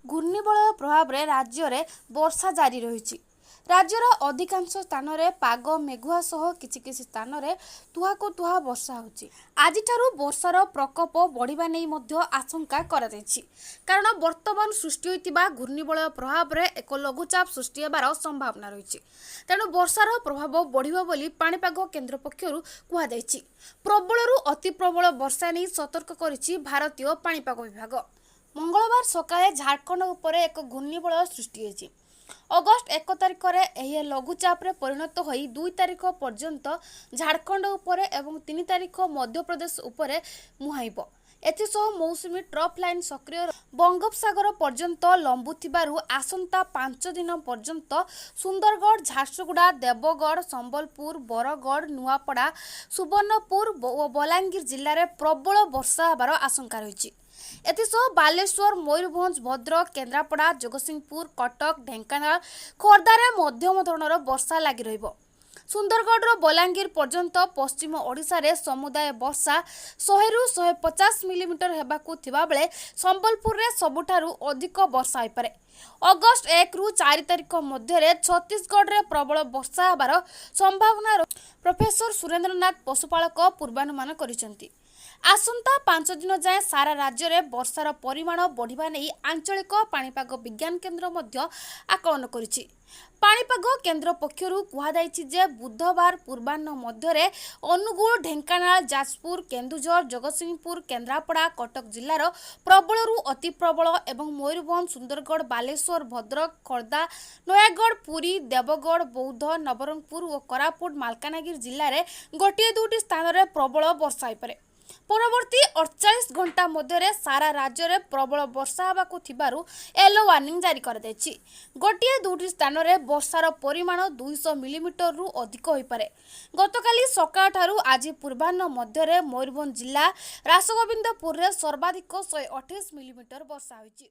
घूर्णिबलय प्रभाव में राज्य में वर्षा जारी रही। राज्यर अधिकांश स्थान में पाग मेघुआ सह किछि स्थान में तुहाको तुहा वर्षा होछि। आजिठारु वर्षार प्रकोप बढ़िबा नै मध्य आशंका करा जायछि, कारण वर्तमान सृष्टि होइतिबा घूर्णिबलय प्रभाव में एक लघुचाप सृष्टि हेबार संभावना रही। तेणु वर्षार प्रभाव बढ़िबो बोली पाणीपाग केन्द्र पक्षरु कुहा जायछि। प्रबलरु अति प्रबल वर्षा नै सतर्क करिछि भारतीय पाणीपाग विभाग। मंगलवार सकाळे झारखंड उपरे एक घूर्णिबलय सृष्टि होइछि। अगस्ट 1 तारिख में यह लघुचाप परिणत हो 2 तारिख पर्यंत झारखंड उपरे एवं 3 तारिख मध्य प्रदेश उपरे मुहाइब। एथिसह मौसुमी ट्रफ लाइन सक्रिय बंगोपसागर पर्यंत लंबुथिबारु आसंता 5 दिन पर्यंत सुंदरगढ़, झारसुगुड़ा, देवगढ़, संबलपुर, बरगढ़, नुआपड़ा, सुवर्णपुर और बलांगीर जिले में प्रबल वर्षा होबार आशंका रही। एथिसह बालेश्वर, मयूरभंज, भद्रक, केन्द्रापड़ा, जगतसिंहपुर, कटक, ढेंकानाल, खोर्धार मध्यम धरणर वर्षा लगी रहिबो। सुंदरगढ़ बलांगीर पर्यंत पश्चिम ओडिशा रे समुदाय वर्षा 100 रु 150 मिलीमीटर हेबाकू थिबा बेले संबलपुर रे सबुठारु अधिक वर्षा होइपारे। अगस्ट 1 रु 4 तारिख मध्य छत्तीसगढ़ रे प्रबल वर्षा होबार संभावना प्रोफेसर सुरेंद्रनाथ पशुपालक पूर्वानुमान करिसेंती। आसंता 5 दिन जाए सारा राज्य में वर्षार परिमाण बढ़िबा नै आंचलिक पाणीपाग विज्ञान केन्द्र मध्य आकलन करिछि। पाणीपाग केन्द्र पक्षरु कुहा जायछि जे बुधवार पूर्वाह्न मध्य अनुगुल, ढेंकानाल, जाजपुर, केन्दुझर, जगतसिंहपुर, केन्द्रापड़ा, कटक जिलार प्रबलरु अति प्रबल एवं मयूरभंज, सुंदरगढ़, बालेश्वर, भद्रक, खोर्धा, नयागढ़, पुरी, देवगढ़, बौद्ध, नवरंगपुर और कोरापुट, मालकानगिरी जिले में गोटे दुटी स्थान में प्रबल वर्षा होइपारे। परवर्ती 48 घंटा मध्य सारा राज्य में प्रबल वर्षा होबाकू थिबारु येलो वार्निंग जारी कर दैछि। गोटे दुटी स्थान में वर्षार परिमाण 200 मिलीमीटर रु अधिक होइपारे। गतकाली सकाळ ठारू आज पूर्वाह्न मध्य मयूरभंज जिला रासगोविंदपुर रे सर्वाधिक 128 मिलीमीटर वर्षा होइछि।